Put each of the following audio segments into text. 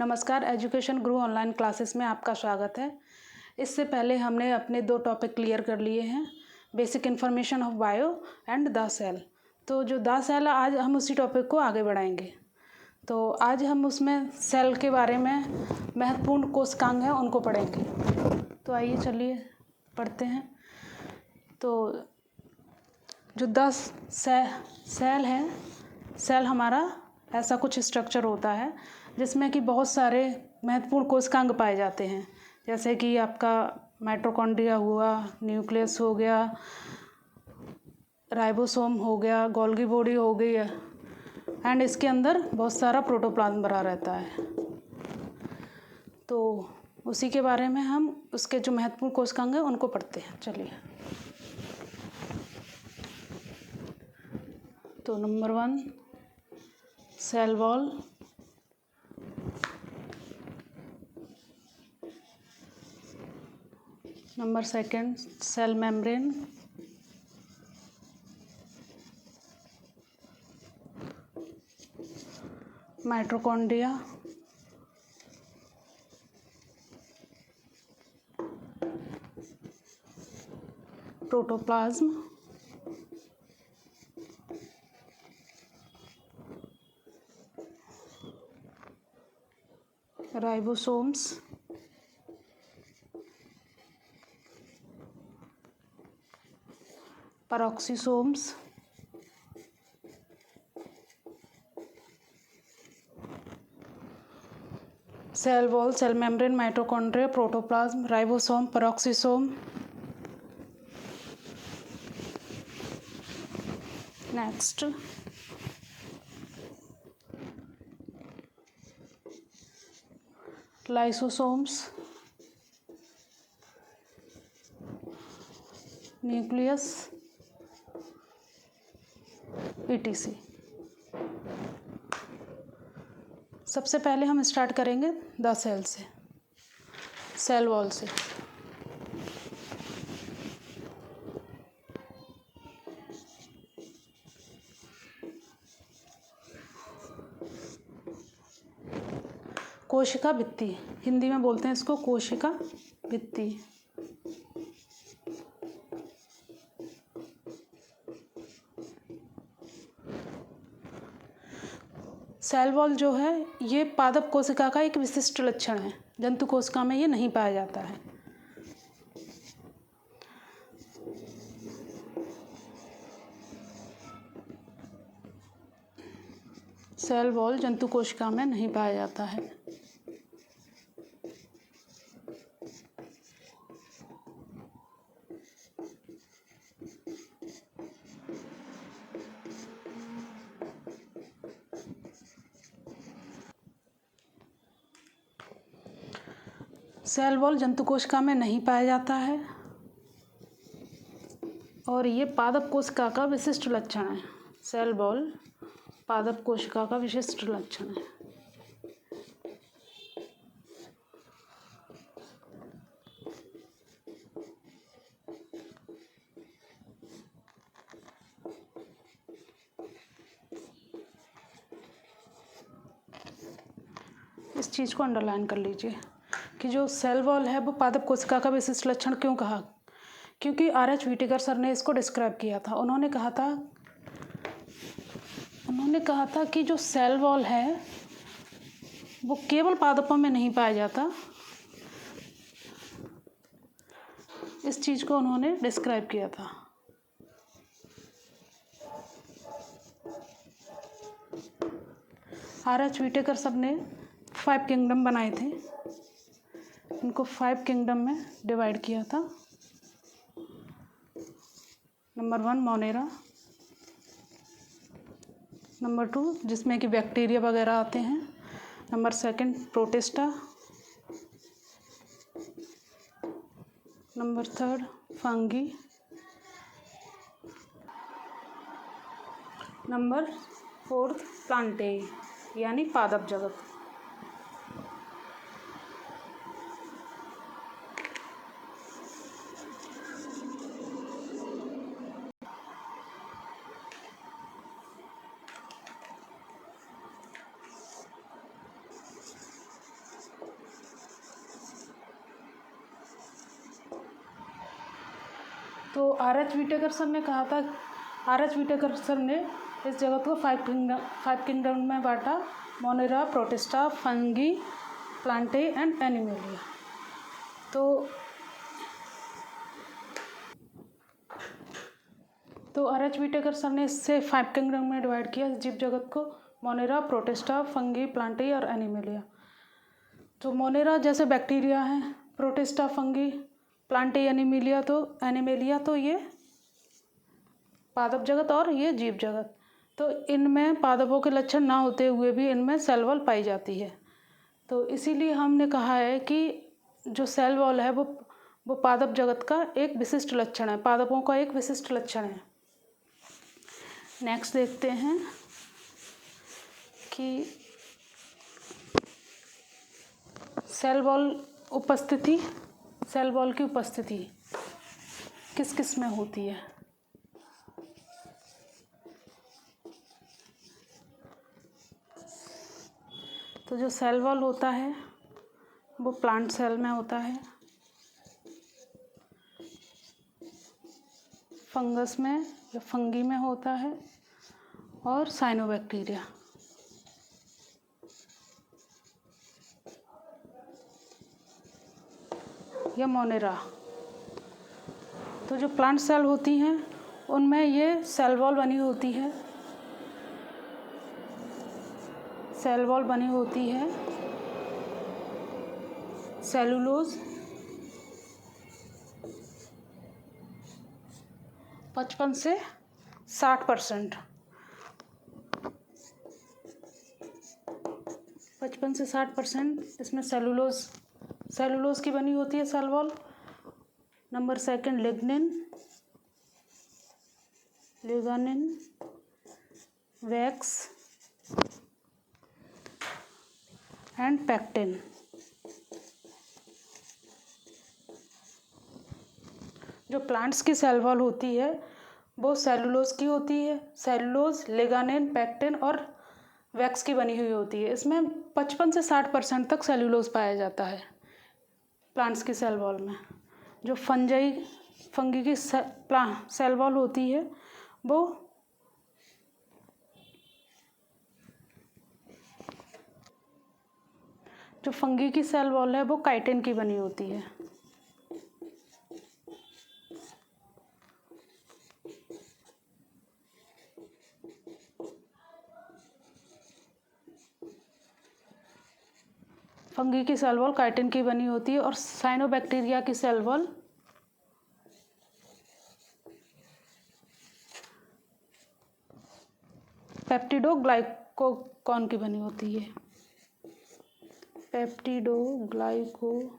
नमस्कार, एजुकेशन गुरु online classes में आपका स्वागत है। इससे पहले हमने अपने 2 टॉपिक क्लियर कर लिए हैं, basic information of bio and the cell. तो जो द सेल, आज हम उसी टॉपिक को आगे बढ़ाएंगे। तो आज हम उसमें सेल के बारे में महत्वपूर्ण कोशिकांग हैं उनको पढ़ेंगे। तो आइए चलिए पढ़ते हैं। तो जो द सेल है, सेल हमारा ऐसा कुछ स्ट्रक्चर होता है जिसमें कि बहुत सारे महत्वपूर्ण कोशिकांग पाए जाते हैं, जैसे कि आपका माइटोकॉन्ड्रिया हुआ, न्यूक्लियस हो गया, राइबोसोम हो गया, गोल्गी बॉडी हो गई है, एंड इसके अंदर बहुत सारा प्रोटोप्लाज्म भरा रहता है। तो उसी के बारे में हम उसके जो महत्वपूर्ण कोशिकांग हैं उनको पढ़ते हैं। चलिए, तो number 1 cell wall, number 2 cell membrane, mitochondria, protoplasm, ribosomes, peroxisomes, cell wall, cell membrane, mitochondria, protoplasm, ribosome, peroxisome. Next lysosomes, nucleus, etc। सबसे पहले हम स्टार्ट करेंगे द सेल से, सेल वॉल से। कोशिका भित्ति, हिंदी में बोलते हैं इसको कोशिका भित्ति। सेल वॉल जो है ये पादप कोशिका का एक विशिष्ट लक्षण है। जंतु कोशिका में ये नहीं पाया जाता है। सेल वॉल जंतु कोशिका में नहीं पाया जाता है। सेल वॉल जंतु कोशिका में नहीं पाया जाता है और ये पादप कोशिका का विशिष्ट लक्षण है। सेल वॉल पादप कोशिका का विशिष्ट लक्षण है। इस चीज़ को अंडरलाइन कर लीजिए कि जो सेल वॉल है वो पादप कोशिका का विशिष्ट लक्षण क्यों कहा, क्योंकि R.H. व्हिटेकर सर ने इसको डिस्क्राइब किया था। उन्होंने कहा था कि जो सेल वॉल है वो केवल पादपों में नहीं पाया जाता। इस चीज़ को उन्होंने डिस्क्राइब किया था। R.H. व्हिटेकर सर ने 5 किंगडम बनाए थे। इनको 5 किंगडम में डिवाइड किया था। नंबर 1 मोनेरा, नंबर 2 जिसमें कि बैक्टीरिया वगैरह आते हैं, number 2 protista, number 3 fungi, number 4 Plantae यानी पादप जगत। तो R.H. विटेकर सर ने कहा था, R.H. विटेकर सर ने इस जगत को 5 किंगडम में बांटा: Monera, protista, fungi, Plantae and animalia. तो R.H. विटेकर सर ने इससे 5 किंगडम में डिवाइड किया जीव जगत को: मोनेरा, प्रोटिस्टा, फंगी, प्लांटे और एनिमेलिया। तो मोनेरा जैसे बैक्टीरिया हैं, प्रोटिस्टा, फंगी, प्लांटे, एनिमेलिया तो ये पादप जगत और ये जीव जगत। तो इनमें पादपों के लक्षण ना होते हुए भी इनमें सेल वॉल पाई जाती है। तो इसीलिए हमने कहा है कि जो सेल वॉल है वो पादप जगत का एक विशिष्ट लक्षण है, पादपों का एक विशिष्ट लक्षण है। नेक्स्ट देखते हैं कि सेल वॉल की उपस्थिति किस किस में होती है। तो जो सेल वॉल होता है वो प्लांट सेल में होता है, फंगस में या फंगी में होता है, और साइनोबैक्टीरिया। या मोनेरा। तो जो प्लांट सेल होती हैं उनमें ये सेल वॉल बनी होती है, सेलुलोज 55 से 60%, 55 से 60% इसमें सेलुलोज की बनी होती है cell wall. Number second lignin, wax and pectin. जो प्लांट्स की सेल वॉल होती है वो सेलुलोज की होती है, सेलुलोज, लिग्निन, पैक्टिन और वैक्स की बनी हुई होती है। इसमें 55 से 60% तक सेलुलोज पाया जाता है प्लांट्स की सेल वॉल में। जो फंगी की सेल वॉल होती है वो काइटिन की बनी होती है। फंगी की सेल वॉल काइटिन की बनी होती है। और साइनोबैक्टीरिया की सेल वॉल पेप्टिडोग्लाइकोन की बनी होती है। पेप्टिडोग्लाइकोन।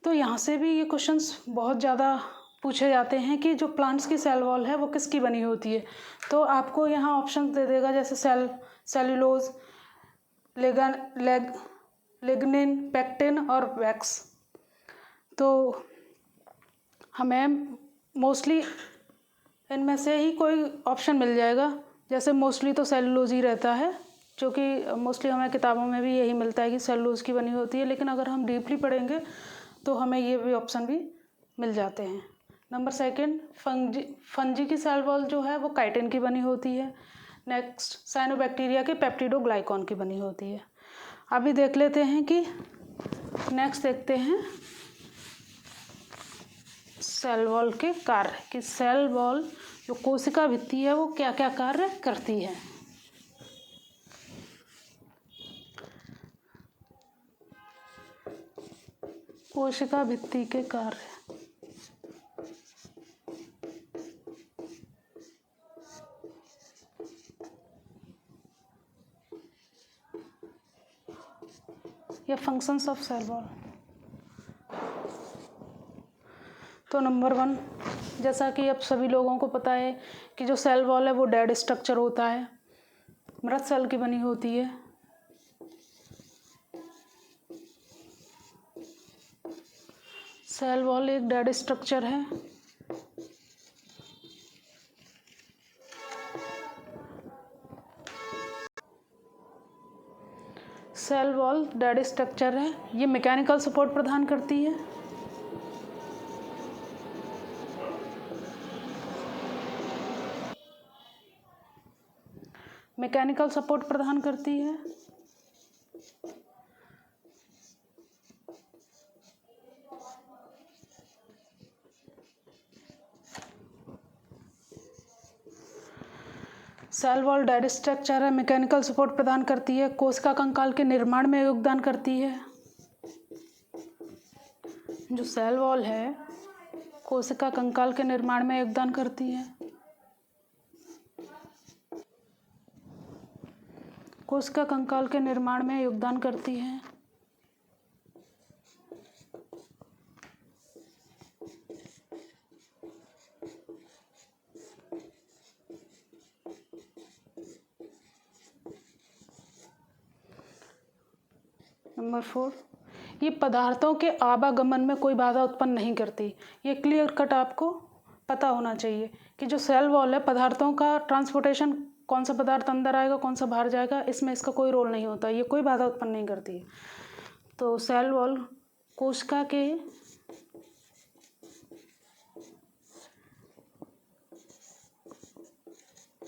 तो यहाँ से भी ये क्वेश्चंस बहुत ज़्यादा पूछे जाते हैं कि जो प्लांट्स की सेल वॉल है वो किसकी बनी होती है। तो आपको यहाँ ऑप्शन दे देगा जैसे सेलुलोज, लिग्निन, पैक्टिन और वैक्स। तो हमें मोस्टली इनमें से ही कोई ऑप्शन मिल जाएगा। जैसे मोस्टली तो सेलुलोज ही रहता है, जो कि मोस्टली हमें किताबों में भी यही मिलता है कि सेलुलोज की बनी होती है। लेकिन अगर हम डीपली पढ़ेंगे तो हमें ये भी ऑप्शन भी मिल जाते हैं। नंबर सेकंड, फंजी की सेल वॉल जो है वो काइटिन की बनी होती है। नेक्स्ट, साइनोबैक्टीरिया की पेप्टिडोग्लाइकोन की बनी होती है। अभी देख लेते हैं कि नेक्स्ट देखते हैं सेल वॉल के कार्य, कि सेल वॉल जो कोशिका भित्ति है वो क्या क्या कार्य करती है। कोशिका भित्ति के कार्य। या फंक्शंस ऑफ सेल वॉल। तो नंबर 1, जैसा कि अब सभी लोगों को पता है कि जो सेल वॉल है वो डेड स्ट्रक्चर होता है, मृत सेल की बनी होती है। सेल वॉल एक डेड स्ट्रक्चर है। सेल वॉल डेड स्ट्रक्चर है, ये मैकेनिकल सपोर्ट प्रदान करती है। मैकेनिकल सपोर्ट प्रदान करती है। सेल वॉल डेड स्ट्रक्चर है, मैकेनिकल सपोर्ट प्रदान करती है, कोशिका कंकाल के निर्माण में योगदान करती है। जो सेल वॉल है कोशिका कंकाल के निर्माण में योगदान करती है। कोशिका कंकाल के निर्माण में योगदान करती है। नंबर 4, ये पदार्थों के आवागमन में कोई बाधा उत्पन्न नहीं करती। ये क्लियर कट आपको पता होना चाहिए कि जो सेल वॉल है पदार्थों का ट्रांसपोर्टेशन, कौन सा पदार्थ अंदर आएगा कौन सा बाहर जाएगा, इसमें इसका कोई रोल नहीं होता, ये कोई बाधा उत्पन्न नहीं करती है। तो सेल वॉल कोशिका के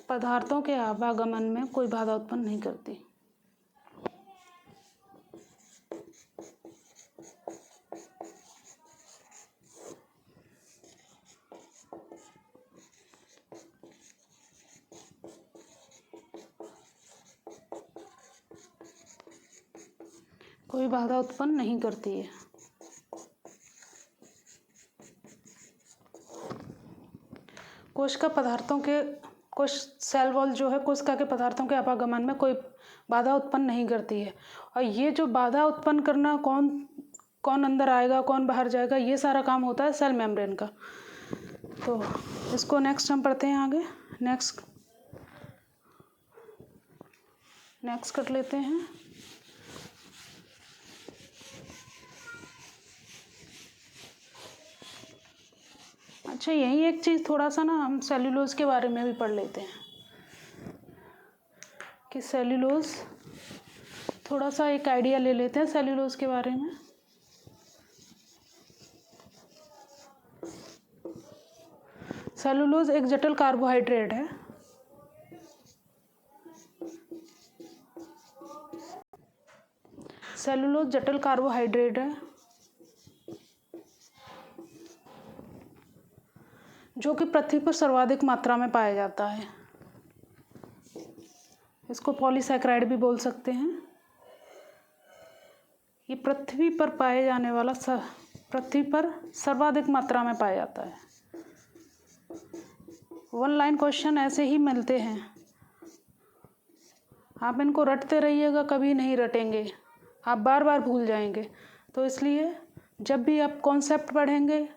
पदार्थों के आवागमन में कोई बाधा उत्पन्न नहीं करती। कोई बाधा उत्पन्न नहीं करती है। कोशिका पदार्थों के सेल वॉल जो है कोशिका के पदार्थों के आवागमन में कोई बाधा उत्पन्न नहीं करती है। और ये जो बाधा उत्पन्न करना, कौन अंदर आएगा कौन बाहर जाएगा, ये सारा काम होता है सेल मेम्ब्रेन का। तो इसको नेक्स्ट हम पढ़ते हैं आगे। नेक्स्ट कर लेते हैं। अच्छा, यही एक चीज़ थोड़ा सा ना हम सेल्यूलोज के बारे में भी पढ़ लेते हैं कि सेल्यूलोज, थोड़ा सा एक आइडिया ले लेते हैं सेल्यूलोज के बारे में। सेल्यूलोज एक जटिल कार्बोहाइड्रेट है। सेल्यूलोज जटिल कार्बोहाइड्रेट है जो कि पृथ्वी पर सर्वाधिक मात्रा में पाया जाता है। इसको पॉलीसैकेराइड भी बोल सकते हैं। ये पृथ्वी पर सर्वाधिक मात्रा में पाया जाता है। 1 लाइन क्वेश्चन ऐसे ही मिलते हैं, आप इनको रटते रहिएगा, कभी नहीं रटेंगे, आप बार बार भूल जाएंगे। तो इसलिए जब भी आप कॉन्सेप्ट पढ़ेंगे,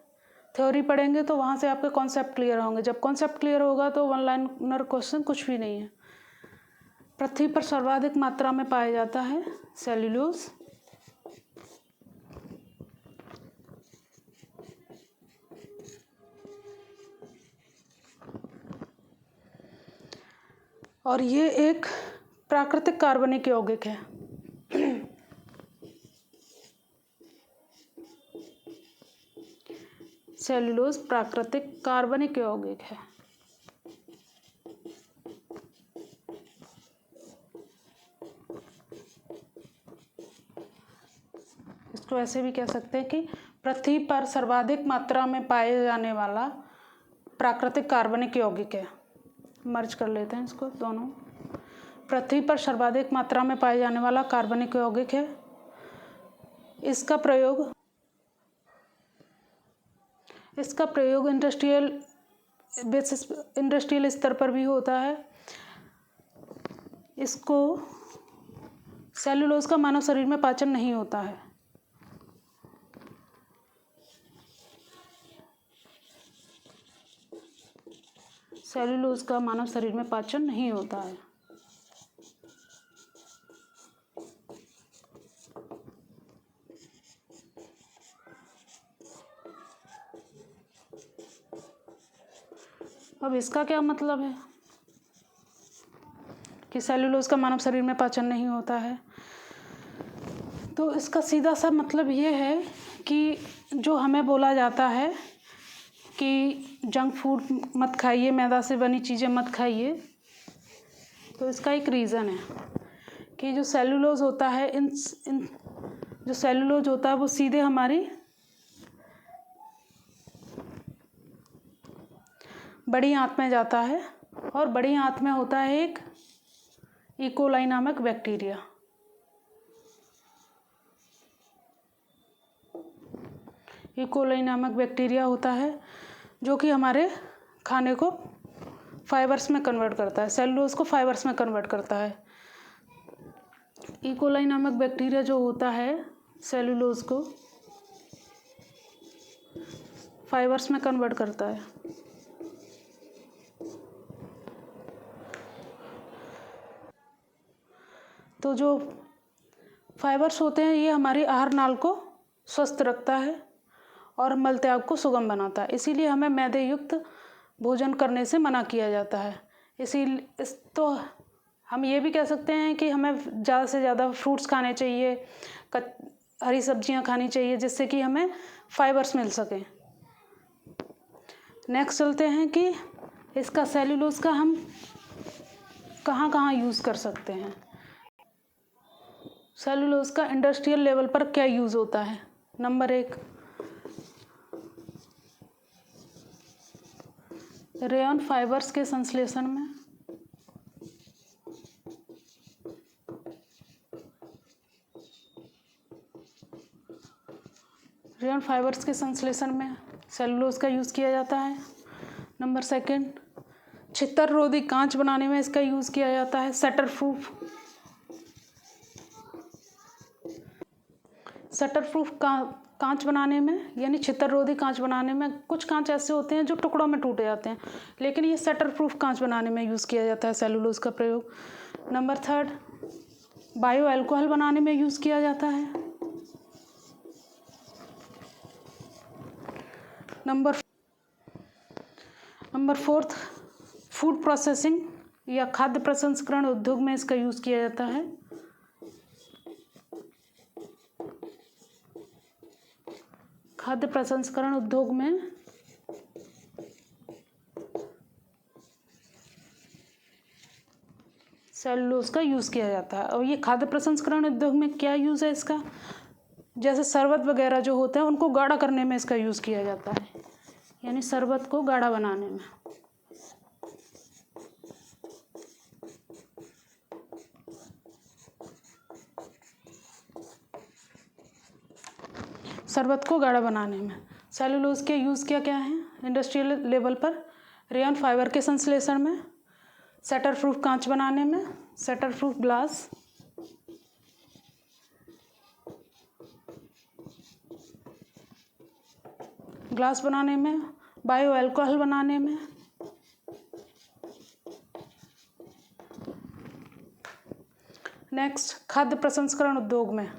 थ्योरी पढ़ेंगे, तो वहाँ से आपके कॉन्सेप्ट क्लियर होंगे। जब कॉन्सेप्ट क्लियर होगा तो 1 लाइनर क्वेश्चन कुछ भी नहीं है। पृथ्वी पर सर्वाधिक मात्रा में पाया जाता है सेल्यूलोज। और ये एक प्राकृतिक कार्बनिक यौगिक है। सेल्यूलोज प्राकृतिक कार्बनिक यौगिक है। इसको ऐसे भी कह सकते हैं कि पृथ्वी पर सर्वाधिक मात्रा में पाए जाने वाला प्राकृतिक कार्बनिक यौगिक है। मर्ज कर लेते हैं इसको दोनों। पृथ्वी पर सर्वाधिक मात्रा में पाए जाने वाला कार्बनिक यौगिक है। इसका प्रयोग इंडस्ट्रियल स्तर पर भी होता है। इसको सेल्यूलोज का मानव शरीर में पाचन नहीं होता है। सेल्यूलोज का मानव शरीर में पाचन नहीं होता है। अब इसका क्या मतलब है कि सेल्यूलोज का मानव शरीर में पाचन नहीं होता है? तो इसका सीधा सा मतलब ये है कि जो हमें बोला जाता है कि जंक फूड मत खाइए, मैदा से बनी चीज़ें मत खाइए, तो इसका एक रीज़न है कि जो सेलुलोज होता है, इन जो सेलुलोज होता है वो सीधे हमारी बड़ी आंत में जाता है, और बड़ी आंत में होता है एक इकोलाई नामक बैक्टीरिया। इकोलाई नामक बैक्टीरिया होता है जो कि हमारे खाने को फाइबर्स में कन्वर्ट करता है, सेलुलोज को फाइबर्स में कन्वर्ट करता है। इकोलाई नामक बैक्टीरिया जो होता है सेलुलोज को फाइबर्स में कन्वर्ट करता है। तो जो फाइबर्स होते हैं ये हमारी आहार नाल को स्वस्थ रखता है और मल त्याग को सुगम बनाता है, इसीलिए हमें मैदे युक्त भोजन करने से मना किया जाता है। तो हम ये भी कह सकते हैं कि हमें ज़्यादा से ज़्यादा फ्रूट्स खाने चाहिए, हरी सब्जियां खानी चाहिए, जिससे कि हमें फाइबर्स मिल सकें। नेक्स्ट चलते हैं कि इसका सेलुलोज का हम कहाँ कहाँ यूज़ कर सकते हैं। सेलुलोज का इंडस्ट्रियल लेवल पर क्या यूज़ होता है। नंबर 1, रेयन फाइबर्स के संश्लेषण में। रेयन फाइबर्स के संश्लेषण में सेलुलोज का यूज़ किया जाता है। नंबर 2, छितर रोधी कांच बनाने में इसका यूज़ किया जाता है। शटर प्रूफ कांच बनाने में, यानी छितर रोधी कांच बनाने में, कुछ कांच ऐसे होते हैं जो टुकड़ों में टूटे जाते हैं, लेकिन ये शटर प्रूफ कांच बनाने में यूज़ किया जाता है सेलुलोज का प्रयोग। नंबर 3, बायो अल्कोहल बनाने में यूज़ किया जाता है। नंबर 4, फूड प्रोसेसिंग या खाद्य प्रसंस्करण उद्योग में इसका यूज़ किया जाता है। खाद्य प्रसंस्करण उद्योग में सेलुलोज का यूज़ किया जाता है। और ये खाद्य प्रसंस्करण उद्योग में क्या यूज़ है इसका, जैसे शरबत वगैरह जो होते हैं उनको गाढ़ा करने में इसका यूज़ किया जाता है, यानी शरबत को गाढ़ा बनाने में। शरबत को गाढ़ा बनाने में सेलुलोज के यूज़ क्या क्या हैं इंडस्ट्रियल लेवल पर। रेयन फाइबर के संश्लेषण में, शटर प्रूफ कांच बनाने में, शटर प्रूफ ग्लास बनाने में, बायो अल्कोहल बनाने में। नेक्स्ट, खाद्य प्रसंस्करण उद्योग में।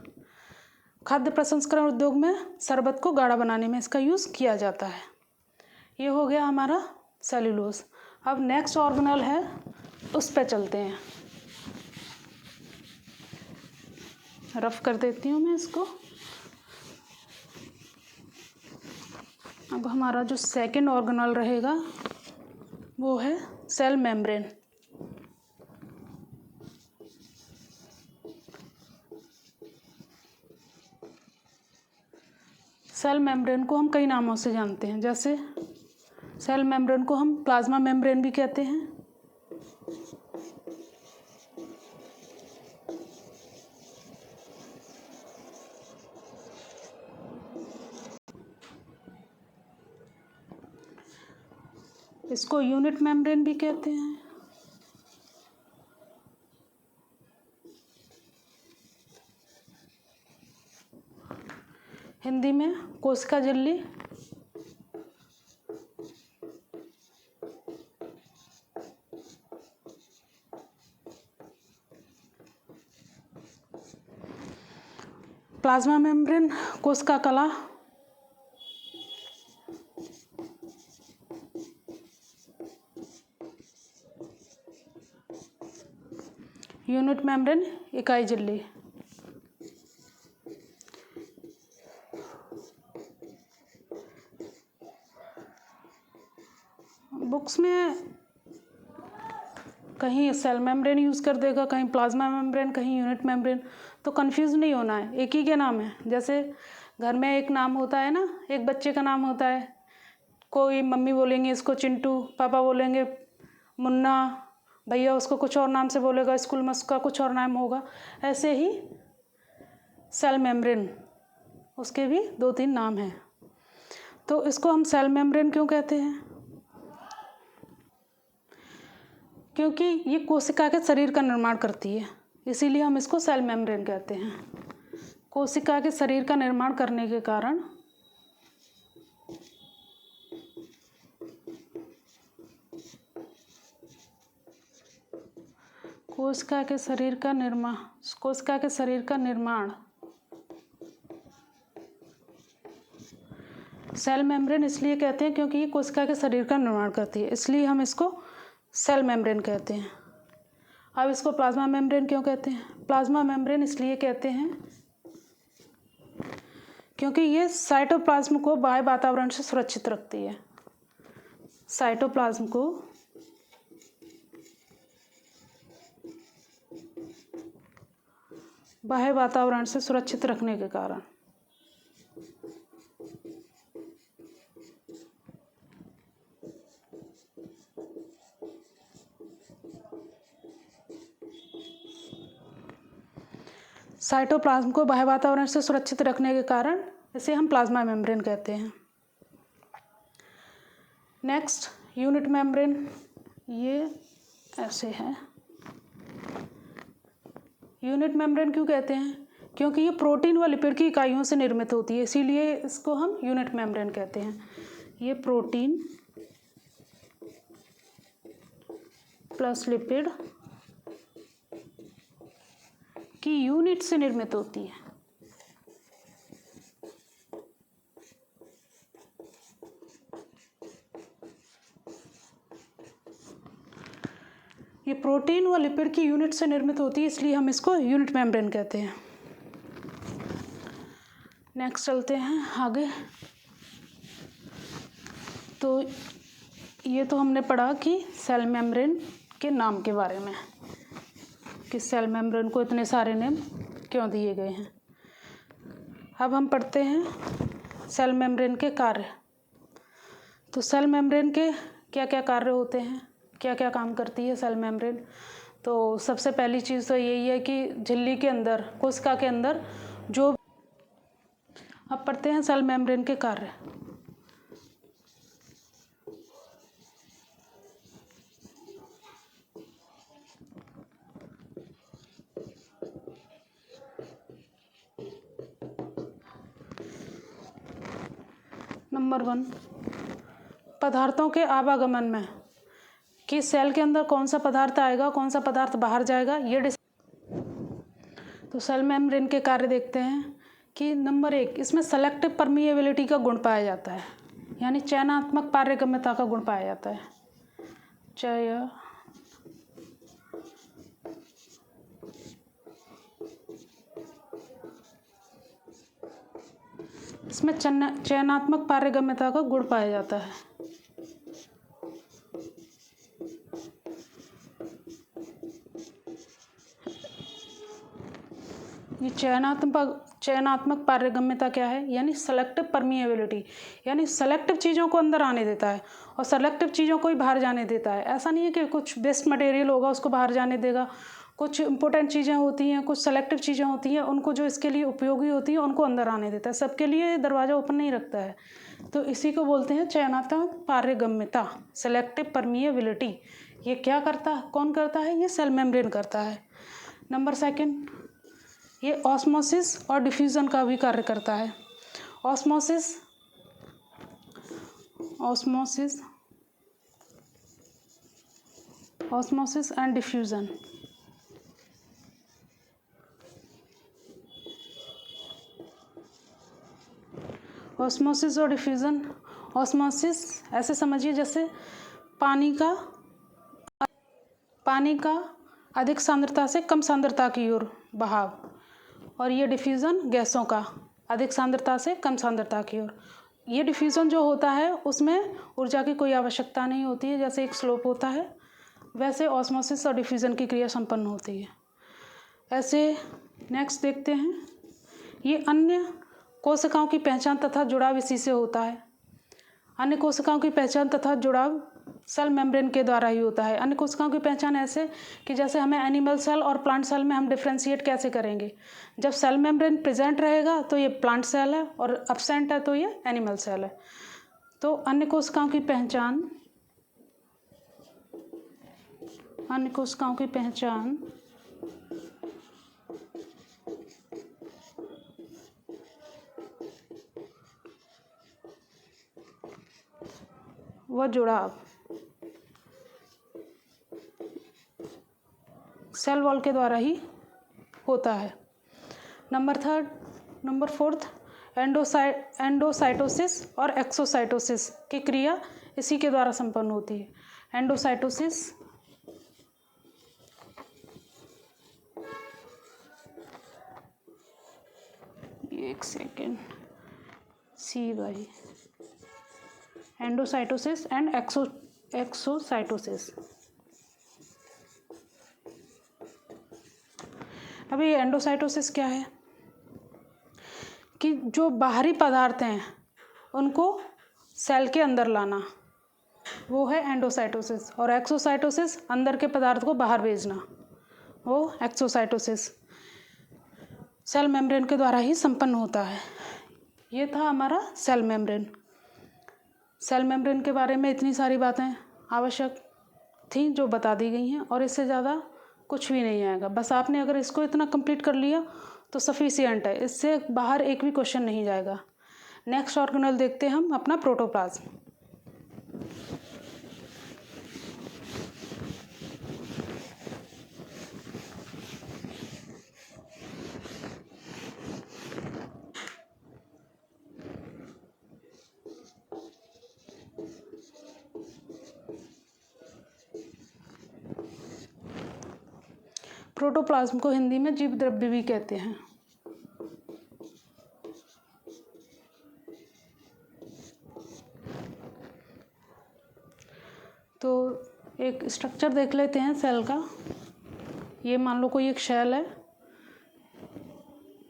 खाद्य प्रसंस्करण उद्योग में शरबत को गाढ़ा बनाने में इसका यूज़ किया जाता है। ये हो गया हमारा सेलुलोज। अब नेक्स्ट ऑर्गेनल है, उस पे चलते हैं। रफ कर देती हूँ मैं इसको। अब हमारा जो सेकंड ऑर्गेनल रहेगा वो है सेल मेम्ब्रेन। सेल मेम्ब्रेन को हम कई नामों से जानते हैं, जैसे सेल मेम्ब्रेन को हम प्लाज्मा मेम्ब्रेन भी कहते हैं। इसको यूनिट मेम्ब्रेन भी कहते हैं। हिंदी में कोशिका झिल्ली। प्लाज्मा मेम्ब्रेन कोशिका कला। यूनिट मेम्ब्रेन इकाई झिल्ली। उसमें कहीं सेल मेम्ब्रेन यूज़ कर देगा, कहीं प्लाज्मा मेम्ब्रेन, कहीं यूनिट मेम्ब्रेन। तो कंफ्यूज नहीं होना है, एक ही के नाम है। जैसे घर में एक नाम होता है ना, एक बच्चे का नाम होता है, कोई मम्मी बोलेंगे इसको चिंटू, पापा बोलेंगे मुन्ना, भैया उसको कुछ और नाम से बोलेगा, स्कूल में उसका कुछ और नाम होगा। ऐसे ही सेल मेम्ब्रेन, उसके भी 2-3 नाम हैं। तो इसको हम सेल मेम्ब्रेन क्यों कहते हैं? क्योंकि ये कोशिका के शरीर का निर्माण करती है, इसीलिए हम इसको सेल मेम्ब्रेन कहते हैं। कोशिका के शरीर का निर्माण करने के कारण कोशिका के शरीर का निर्माण सेल मेम्ब्रेन इसलिए कहते हैं क्योंकि ये कोशिका के शरीर का निर्माण करती है, इसलिए हम इसको सेल मेम्ब्रेन कहते हैं। अब इसको प्लाज्मा मेम्ब्रेन क्यों कहते हैं? प्लाज्मा मेम्ब्रेन इसलिए कहते हैं क्योंकि ये साइटोप्लाज्म को बाह्य वातावरण से सुरक्षित रखती है। साइटोप्लाज्म को बाह्य वातावरण से सुरक्षित रखने के कारण साइटोप्लाज्म को बाह्य वातावरण से सुरक्षित रखने के कारण इसे हम प्लाज्मा मेम्ब्रेन कहते हैं। नेक्स्ट यूनिट मेम्ब्रेन, ये ऐसे है। यूनिट मेम्ब्रेन क्यों कहते हैं? क्योंकि ये प्रोटीन व लिपिड की इकाइयों से निर्मित होती है, इसीलिए इसको हम यूनिट मेम्ब्रेन कहते हैं। ये प्रोटीन प्लस लिपिड की यूनिट से निर्मित होती है। ये प्रोटीन व लिपिड की यूनिट से निर्मित होती है, इसलिए हम इसको यूनिट मेम्ब्रेन कहते हैं। नेक्स्ट चलते हैं आगे। तो ये तो हमने पढ़ा कि सेल मेम्ब्रेन के नाम के बारे में, कि सेल मेम्ब्रेन को इतने सारे नेम क्यों दिए गए हैं। अब हम पढ़ते हैं सेल मेम्ब्रेन के कार्य। तो सेल मेम्ब्रेन के क्या क्या कार्य होते हैं, क्या क्या काम करती है सेल मेम्ब्रेन? तो सबसे पहली चीज़ तो यही है कि झिल्ली के अंदर, कोशिका के अंदर जो, अब पढ़ते हैं सेल मेम्ब्रेन के कार्य। नंबर 1, पदार्थों के आवागमन में, कि सेल के अंदर कौन सा पदार्थ आएगा, कौन सा पदार्थ बाहर जाएगा, ये तो सेल मेम्ब्रेन के कार्य देखते हैं कि नंबर 1, इसमें सेलेक्टिव परमिएबिलिटी का गुण पाया जाता है, यानी चयनात्मक पारगम्यता का गुण पाया जाता है। इसमें चयनात्मक पारगम्यता का गुण पाया जाता है। ये चयनात्मक पारगम्यता क्या है? यानी सेलेक्टिव परमिएबिलिटी, यानी सेलेक्टिव चीज़ों को अंदर आने देता है और सेलेक्टिव चीज़ों को ही बाहर जाने देता है। ऐसा नहीं है कि कुछ बेस्ट मटेरियल होगा उसको बाहर जाने देगा, कुछ इंपॉर्टेंट चीज़ें होती हैं, कुछ सेलेक्टिव चीज़ें होती हैं, उनको जो इसके लिए उपयोगी होती हैं उनको अंदर आने देता है, सबके लिए दरवाज़ा ओपन नहीं रखता है। तो इसी को बोलते हैं चयनात्मक पारगम्यता, सेलेक्टिव परमिएबिलिटी। ये क्या करता है, कौन करता है? ये सेल मेम्ब्रेन करता है। नंबर 2, ये ऑस्मोसिस और डिफ्यूज़न का भी कार्य करता है। Osmosis and diffusion. ऑस्मोसिस और डिफ्यूज़न। ऑस्मोसिस ऐसे समझिए जैसे पानी का अधिक सांद्रता से कम सांद्रता की ओर बहाव, और ये डिफ्यूज़न गैसों का अधिक सांद्रता से कम सांद्रता की ओर। ये डिफ्यूज़न जो होता है उसमें ऊर्जा की कोई आवश्यकता नहीं होती है, जैसे एक स्लोप होता है वैसे ऑस्मोसिस और डिफ्यूज़न की क्रिया संपन्न होती है। ऐसे नेक्स्ट देखते हैं, ये अन्य कोशिकाओं की पहचान तथा जुड़ाव इसी से होता है। अन्य कोशिकाओं की पहचान तथा जुड़ाव सेल मेम्ब्रेन के द्वारा ही होता है। अन्य कोशिकाओं की पहचान ऐसे कि जैसे हमें एनिमल सेल और प्लांट सेल में हम डिफ्रेंशिएट कैसे करेंगे, जब सेल मेम्ब्रेन प्रेजेंट रहेगा तो ये प्लांट सेल है और अब्सेंट है तो ये एनिमल सेल है। तो अन्य कोशिकाओं की पहचान व जुड़ाव सेल वॉल के द्वारा ही होता है। नंबर फोर्थ, एंडोसाइटोसिस और एक्सोसाइटोसिस की क्रिया इसी के द्वारा संपन्न होती है। एंडोसाइटोसिस एक सेकेंड एंडोसाइटोसिस एंड एक्सोसाइटोसिस। अभी एंडोसाइटोसिस क्या है कि जो बाहरी पदार्थ हैं उनको सेल के अंदर लाना, वो है एंडोसाइटोसिस। और एक्सोसाइटोसिस अंदर के पदार्थ को बाहर भेजना, वो एक्सोसाइटोसिस सेल मेम्ब्रेन के द्वारा ही संपन्न होता है। ये था हमारा सेल मेम्ब्रेन। सेल मेम्ब्रेन के बारे में इतनी सारी बातें आवश्यक थी जो बता दी गई हैं, और इससे ज़्यादा कुछ भी नहीं आएगा। बस आपने अगर इसको इतना कंप्लीट कर लिया तो सफिशिएंट है, इससे बाहर एक भी क्वेश्चन नहीं जाएगा। नेक्स्ट ऑर्गेनेल देखते हैं हम अपना प्रोटोप्लाज्म। प्रोटोप्लाज्म को हिंदी में जीव द्रव्य भी कहते हैं। तो एक स्ट्रक्चर देख लेते हैं सेल का। ये मान लो कोई एक शेल है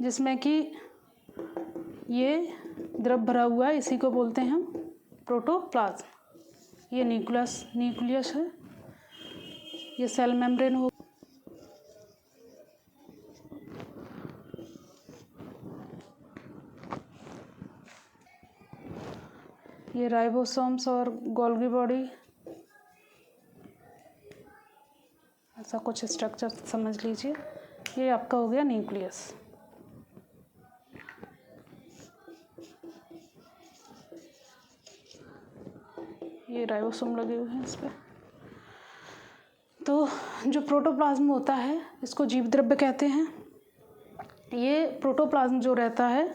जिसमें कि ये द्रव भरा हुआ है, इसी को बोलते हैं हम प्रोटोप्लाज्म। ये न्यूक्लियस है, ये सेल मेम्ब्रेन हो, ये राइबोसोम्स और गोल्गी बॉडी, ऐसा कुछ स्ट्रक्चर समझ लीजिए। ये आपका हो गया न्यूक्लियस। ये राइबोसोम लगे हुए हैं इस पर। तो जो प्रोटोप्लाज्म होता है इसको जीव द्रव्य कहते हैं। ये प्रोटोप्लाज्म जो रहता है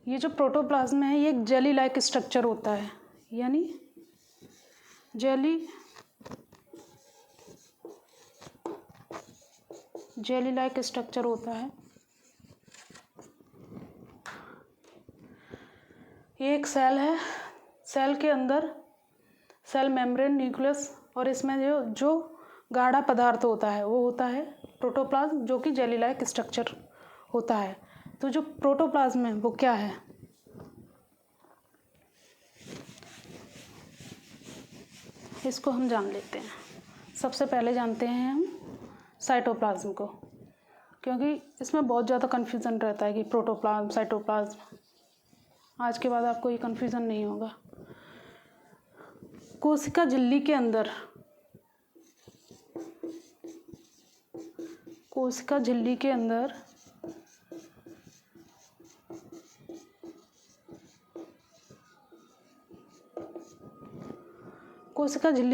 ये जो प्रोटोप्लाज्म है ये एक जेली लाइक स्ट्रक्चर होता है, यानी जेली लाइक स्ट्रक्चर होता है। ये एक सेल है, सेल के अंदर सेल मेम्ब्रेन, न्यूक्लियस, और इसमें जो गाढ़ा पदार्थ होता है वो होता है प्रोटोप्लाज्म, जो कि जेली लाइक स्ट्रक्चर होता है। तो जो प्रोटोप्लाज्म है वो क्या है, इसको हम जान लेते हैं। सबसे पहले जानते हैं हम साइटोप्लाज्म को, क्योंकि इसमें बहुत ज़्यादा कन्फ्यूज़न रहता है कि प्रोटोप्लाज्म, साइटोप्लाज्म। आज के बाद आपको ये कन्फ्यूज़न नहीं होगा। कोशिका झिल्ली के अंदर कोशिका झिल्ली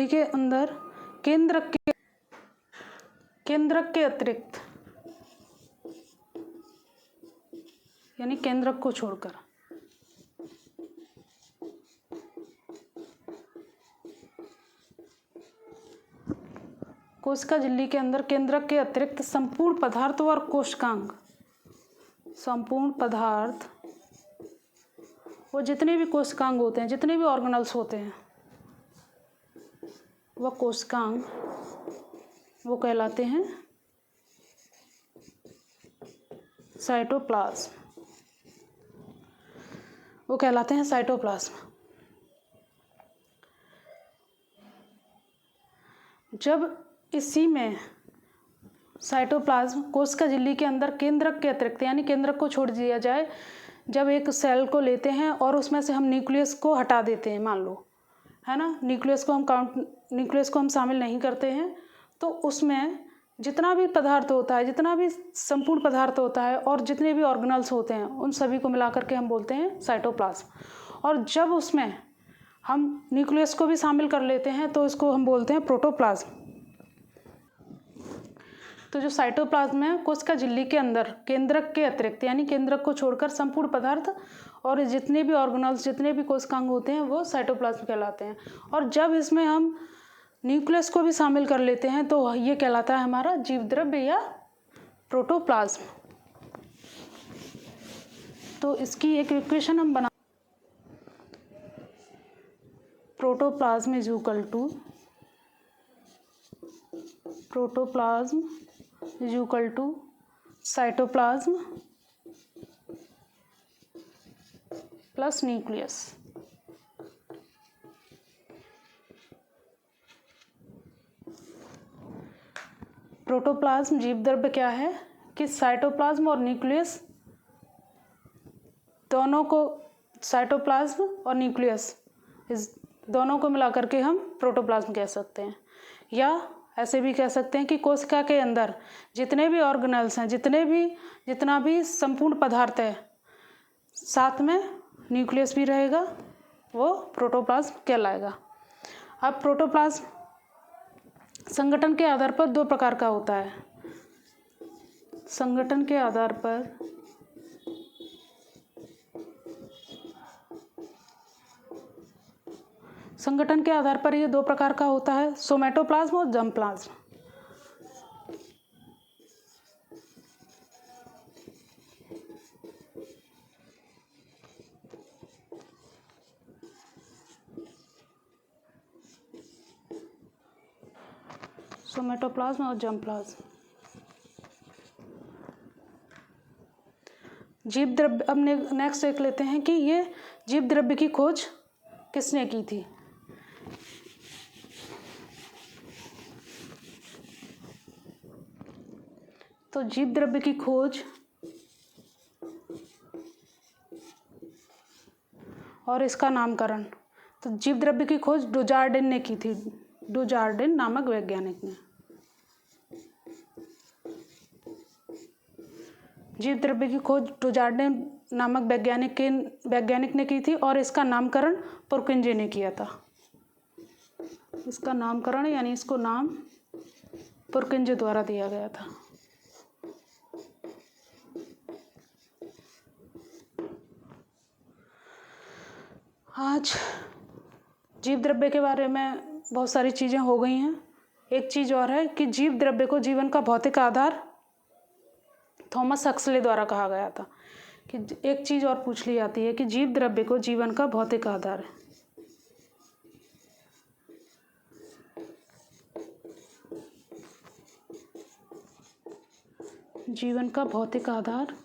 के अंदर केंद्रक के अतिरिक्त, यानी केंद्रक को छोड़कर कोशिका झिल्ली के अंदर केंद्रक के अतिरिक्त संपूर्ण पदार्थ और कोशिकांग, संपूर्ण पदार्थ वो जितने भी कोशिकांग होते हैं, जितने भी ऑर्गेनल्स होते हैं, वह कोशिकांग वो कहलाते हैं साइटोप्लाज्म, वो कहलाते हैं साइटोप्लाज्म। जब इसी में साइटोप्लाज्म कोशिका झिल्ली के अंदर केंद्रक के अतिरिक्त, यानी केंद्रक को छोड़ दिया जाए, जब एक सेल को लेते हैं और उसमें से हम न्यूक्लियस को हटा देते हैं, मान लो, है ना, न्यूक्लियस को हम शामिल नहीं करते हैं, तो उसमें जितना भी पदार्थ होता है, जितना भी संपूर्ण पदार्थ होता है और जितने भी ऑर्गेनल्स होते हैं, उन सभी को मिला करके हम बोलते हैं साइटोप्लाज्म। और जब उसमें हम न्यूक्लियस को भी शामिल कर लेते हैं तो इसको हम बोलते हैं प्रोटोप्लाज्म। तो जो साइटोप्लाज्म है कोशिका झिल्ली के अंदर केंद्रक के अतिरिक्त, यानी केंद्रक को छोड़कर संपूर्ण पदार्थ और जितने भी ऑर्गेनल्स, जितने भी कोशिकांग होते हैं, वो साइटोप्लाज्म कहलाते हैं। और जब इसमें हम न्यूक्लियस को भी शामिल कर लेते हैं तो ये कहलाता है हमारा जीव द्रव्य या प्रोटोप्लाज्म। तो इसकी एक इक्वेशन हम बना, protoplasm is equal to cytoplasm plus nucleus. Protoplasm जीव द्रव्य क्या है कि साइटोप्लाज्म और न्यूक्लियस दोनों को, साइटोप्लाज्म और न्यूक्लियस इस दोनों को मिला करके हम प्रोटोप्लाज्म कह सकते हैं। या ऐसे भी कह सकते हैं कि कोशिका के अंदर जितने भी ऑर्गेनल्स हैं, जितना भी संपूर्ण पदार्थ है, साथ में न्यूक्लियस भी रहेगा, वो प्रोटोप्लाज्म कहलाएगा। अब प्रोटोप्लाज्म संगठन के आधार पर दो प्रकार का होता है। संगठन के आधार पर ये दो प्रकार का होता है, सोमेटोप्लाज्म और जर्मप्लाज्म। सोमेटोप्लाज्म और जर्मप्लाज्म। जीव द्रव्य, अब नेक्स्ट देख लेते हैं कि ये जीव द्रव्य की खोज किसने की थी। तो जीव द्रव्य की खोज और इसका नामकरण, तो जीव द्रव्य की खोज डुजार्डिन ने की थी, डुजार्डिन नामक वैज्ञानिक ने। जीव द्रव्य की खोज डुजार्डिन नामक वैज्ञानिक ने की थी और इसका नामकरण पुरकिंजे ने किया था। इसका नामकरण यानी इसको नाम पुरकिंजे द्वारा दिया गया था। आज जीव द्रव्य के बारे में बहुत सारी चीज़ें हो गई हैं। एक चीज़ और है कि जीव द्रव्य को जीवन का भौतिक आधार थॉमस हक्सले द्वारा कहा गया था। कि एक चीज़ और पूछ ली जाती है कि जीव द्रव्य को जीवन का भौतिक आधार है। जीवन का भौतिक आधार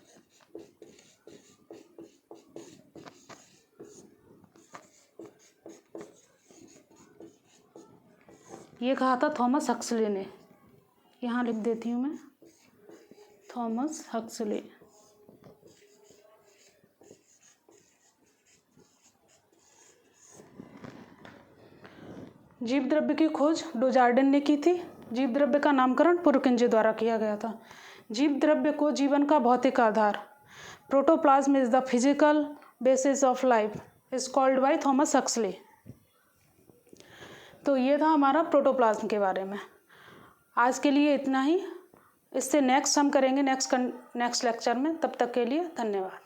ये कहा था थॉमस हक्सले ने। यहाँ लिख देती हूँ मैं, थॉमस हक्सले। जीव द्रव्य की खोज डुजार्डिन ने की थी। जीव द्रव्य का नामकरण पुरकिंजे द्वारा किया गया था। जीव द्रव्य को जीवन का भौतिक आधार, protoplasm is the physical basis of life is called by Thomas Huxley. तो ये था हमारा प्रोटोप्लाज्म के बारे में। आज के लिए इतना ही। इससे नेक्स्ट हम करेंगे नेक्स्ट लेक्चर में। तब तक के लिए धन्यवाद।